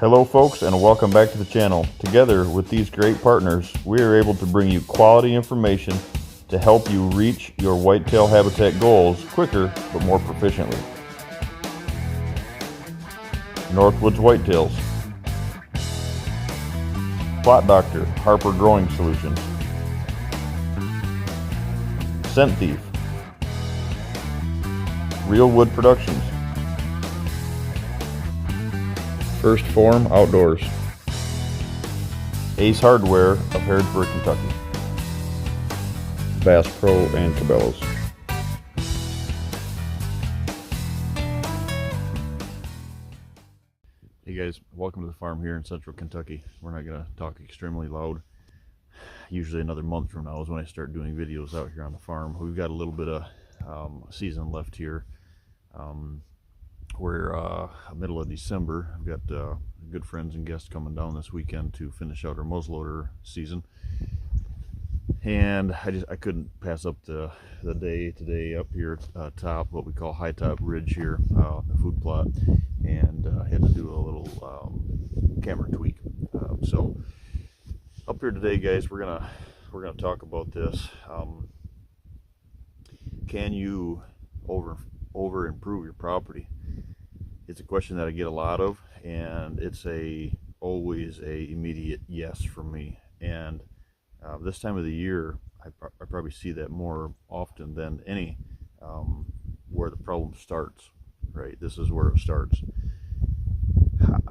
Hello folks, and welcome back to the channel. Together with these great partners, we are able to bring you quality information to help you reach your whitetail habitat goals quicker but more proficiently. Northwoods Whitetails, Plot Doctor, Harper Growing Solutions, Scent Thief, Realwood Productions, First Form Outdoors, Ace Hardware of Harrodsburg, Kentucky, Bass Pro and Cabelas. Hey guys, welcome to the farm here in central Kentucky. We're not going to talk extremely loud. Usually another month from now is when I start doing videos out here on the farm. We've got a little bit of season left here. We're middle of December. I've got good friends and guests coming down this weekend to finish out our muzzleloader season, and I couldn't pass up the day today up here top, what we call high top ridge here, the food plot, and I had to do a little camera tweak. So up here today, guys, we're gonna talk about this. Can you over improve your property? It's a question that I get a lot of, and it's always a immediate yes from me. And this time of the year, I probably see that more often than any, where the problem starts. Right, this is where it starts.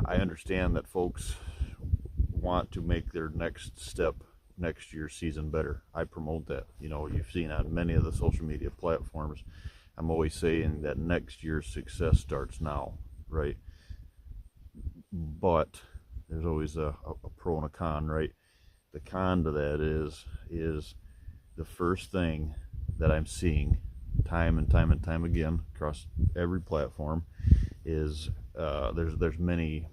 I understand that folks want to make their next step next year's season better. I promote that. You know, you've seen on many of the social media platforms, I'm always saying that next year's success starts now, right? But there's always a pro and a con, right? The con to that is the first thing that I'm seeing time and time again across every platform is there's many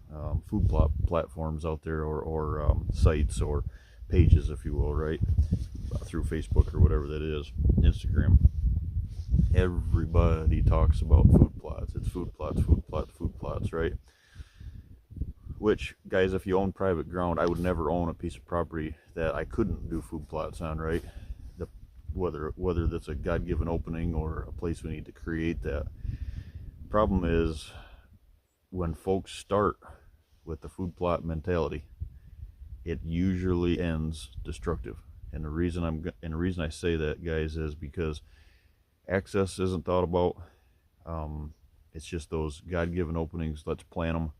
food plot platforms out there, or sites or pages, if you will, right? Through Facebook or whatever that is, Instagram. Everybody talks about food plots. It's food plots, food plots, food plots, right? Which, guys, if you own private ground, I would never own a piece of property that I couldn't do food plots on, right? Whether that's a God-given opening or a place we need to create that. Problem is, when folks start with the food plot mentality, it usually ends destructive. And the reason I say that, guys, is because access isn't thought about. It's just those God-given openings. Let's plant them.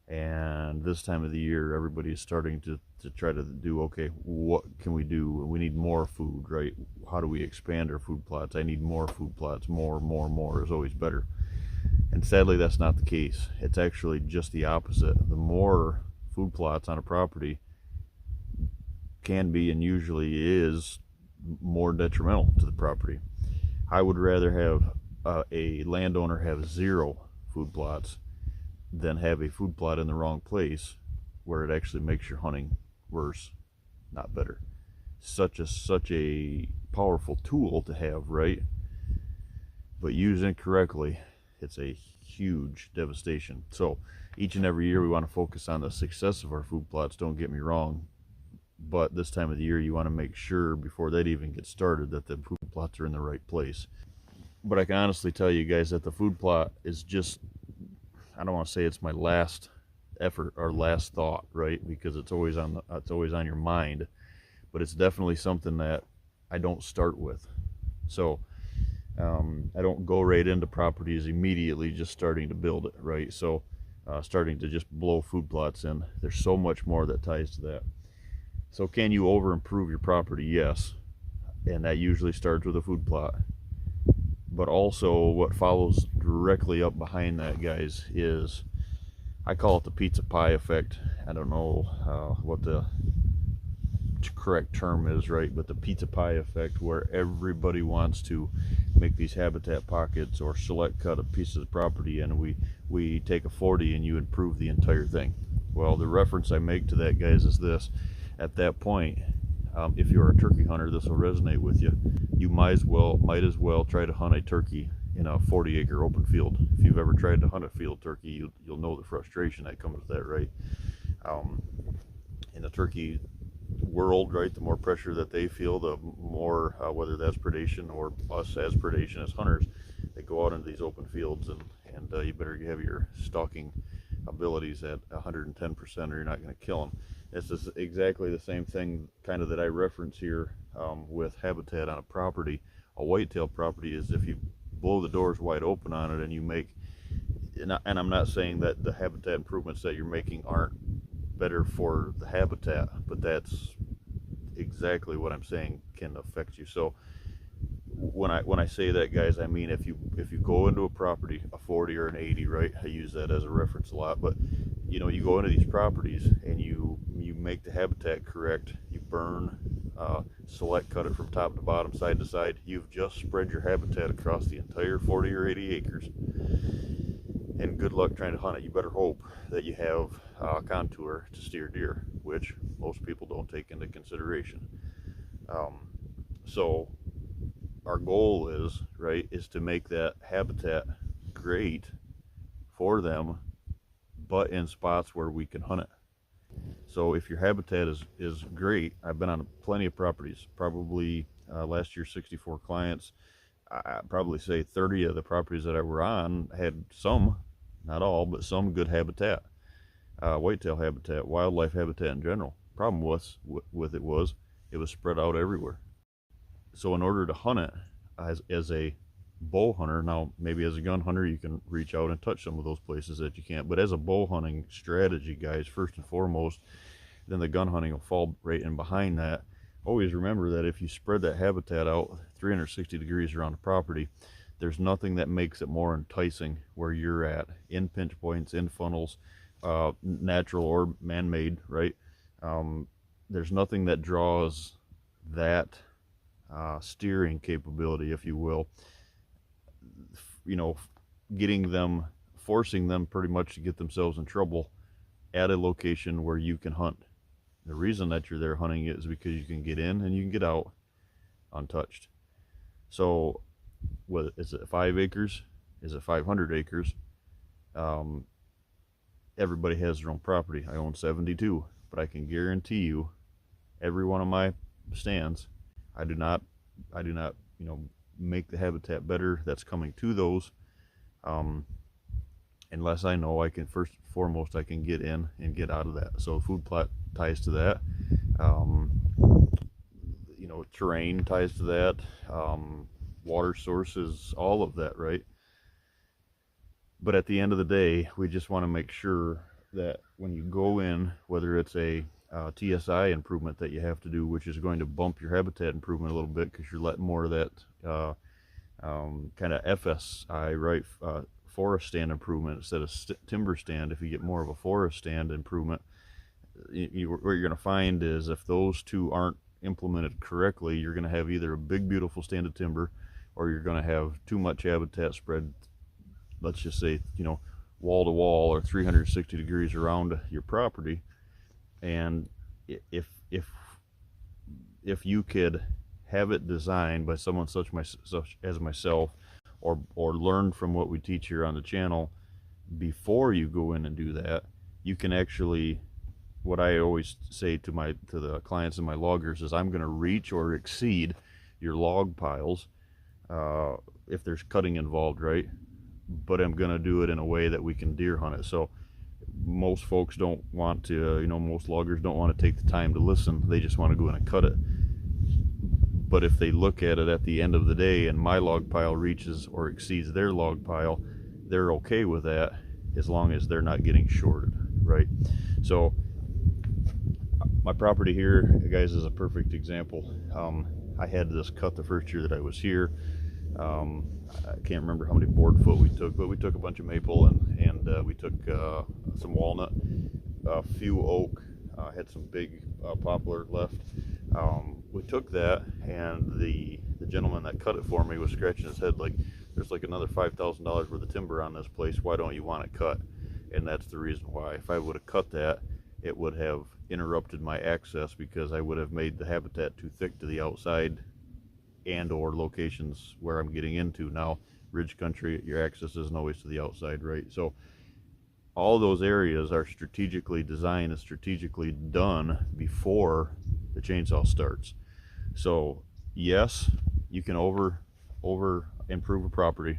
And this time of the year, everybody is starting to try to do, okay, what can we do? We need more food, right? How do we expand our food plots? I need more food plots. More is always better. And sadly, that's not the case. It's actually just the opposite. The more food plots on a property can be, and usually is, more detrimental to the property. I would rather have a landowner have 0 food plots than have a food plot in the wrong place where it actually makes your hunting worse, not better. Such a powerful tool to have, right? But used incorrectly, it's a huge devastation. So each and every year we want to focus on the success of our food plots, don't get me wrong, but this time of the year you want to make sure before that even gets started that the food plots are in the right place. But I can honestly tell you guys that the food plot is just, I don't want to say it's my last effort or last thought, right? Because it's always on your mind, but it's definitely something that I don't start with. So I don't go right into properties immediately just starting to build it, right? So starting to just blow food plots in. There's so much more that ties to that. So can you over improve your property? Yes, and that usually starts with a food plot. But also what follows directly up behind that, guys, is, I call it the pizza pie effect. I don't know what the correct term is, right? But the pizza pie effect, where everybody wants to make these habitat pockets or select cut a piece of the property, and we take a 40 and you improve the entire thing. Well, the reference I make to that, guys, is this. At that point, if you're a turkey hunter, this will resonate with you. You might as well try to hunt a turkey in a 40-acre open field. If you've ever tried to hunt a field turkey, you'll know the frustration that comes with that, right? In the turkey world, right, the more pressure that they feel, the more, whether that's predation or us as predation as hunters, they go out into these open fields, and you better have your stalking abilities at 110% or you're not going to kill them. This is exactly the same thing kind of that I reference here with habitat on a property. A whitetail property is if you blow the doors wide open on it and you make, and I'm not saying that the habitat improvements that you're making aren't better for the habitat, but that's exactly what I'm saying can affect you. So when I say that, guys, I mean if you go into a property, a 40 or an 80, right? I use that as a reference a lot, but you know, you go into these properties and you make the habitat correct, you burn, select, cut it from top to bottom, side to side, you've just spread your habitat across the entire 40 or 80 acres. And good luck trying to hunt it. You better hope that you have contour to steer deer, which most people don't take into consideration. So our goal is, right, is to make that habitat great for them, but in spots where we can hunt it. So if your habitat is great, I've been on plenty of properties, probably last year 64 clients. I'd probably say 30 of the properties that I were on had some, not all, but some good habitat, whitetail habitat, wildlife habitat in general. Problem with it was spread out everywhere. So in order to hunt it as a bow hunter, now maybe as a gun hunter you can reach out and touch some of those places that you can't, but as a bow hunting strategy, guys, first and foremost, then the gun hunting will fall right in behind that. Always remember that if you spread that habitat out 360 degrees around the property, there's nothing that makes it more enticing where you're at, in pinch points, in funnels, natural or man-made, right? There's nothing that draws that steering capability, if you will, you know, getting them, forcing them pretty much to get themselves in trouble at a location where you can hunt. The reason that you're there hunting it is because you can get in and you can get out untouched. So whether is it 5 acres, is it 500 acres, everybody has their own property. I own 72, but I can guarantee you every one of my stands, I do not you know, make the habitat better that's coming to those unless I know I can, first and foremost, I can get in and get out of that. So food plot ties to that, you know, terrain ties to that, water sources, all of that, right? But at the end of the day, we just want to make sure that when you go in, whether it's a TSI improvement that you have to do, which is going to bump your habitat improvement a little bit because you're letting more of that kind of FSI, right, forest stand improvement instead of timber stand. If you get more of a forest stand improvement, what you're going to find is if those two aren't implemented correctly, you're going to have either a big beautiful stand of timber or you're going to have too much habitat spread, let's just say, you know, wall to wall or 360 degrees around your property. And if you could have it designed by someone such as myself, or learn from what we teach here on the channel before you go in and do that, you can actually, what I always say to the clients and my loggers is, I'm going to reach or exceed your log piles if there's cutting involved, right? But I'm going to do it in a way that we can deer hunt it. So most folks don't want to, you know, most loggers don't want to take the time to listen. They just want to go in and cut it. But if they look at it at the end of the day and my log pile reaches or exceeds their log pile, they're okay with that as long as they're not getting shorted, right? So my property here, guys, is a perfect example. I had this cut the first year that I was here. I can't remember how many board foot we took, but we took a bunch of maple and we took some walnut, a few oak, had some big poplar left. We took that, and the gentleman that cut it for me was scratching his head like, there's like another $5,000 worth of timber on this place. Why don't you want it cut? And that's the reason why. If I would have cut that, it would have interrupted my access because I would have made the habitat too thick to the outside and or locations where I'm getting into. Now, ridge country, your access isn't always to the outside, right? So all those areas are strategically designed and strategically done before the chainsaw starts. So yes, you can over improve a property,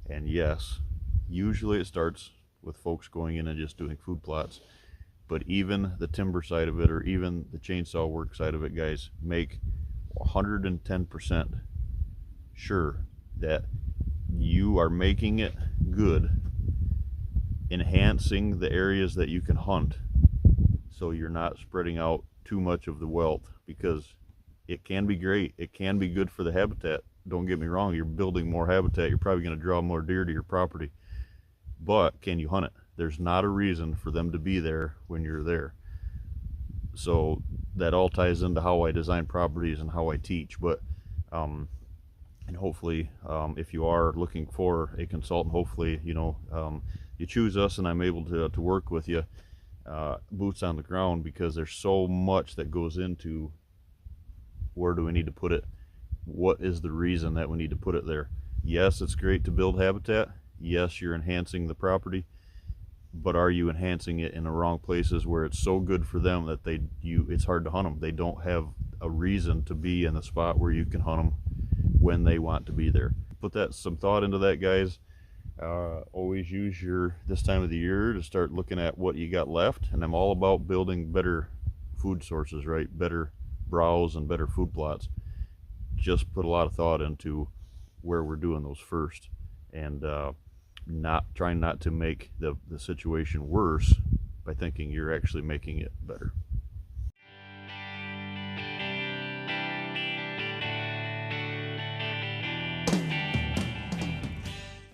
and yes, usually it starts with folks going in and just doing food plots. But even the timber side of it, or even the chainsaw work side of it, guys, make 110% sure that you are making it good, enhancing the areas that you can hunt, so you're not spreading out too much of the wealth, because it can be great, it can be good for the habitat, don't get me wrong, you're building more habitat, you're probably going to draw more deer to your property, but can you hunt it? There's not a reason for them to be there when you're there. So that all ties into how I design properties and how I teach. But and hopefully, if you are looking for a consultant, hopefully, you know, you choose us and I'm able to work with you, boots on the ground, because there's so much that goes into where do we need to put it, what is the reason that we need to put it there. Yes, it's great to build habitat, yes, you're enhancing the property, but are you enhancing it in the wrong places where it's so good for them that it's hard to hunt them? They don't have a reason to be in the spot where you can hunt them when they want to be there. Put some thought into that, guys. Always use this time of the year to start looking at what you got left, and I'm all about building better food sources, right? Better browse and better food plots. Just put a lot of thought into where we're doing those first, and trying not to make the situation worse by thinking you're actually making it better.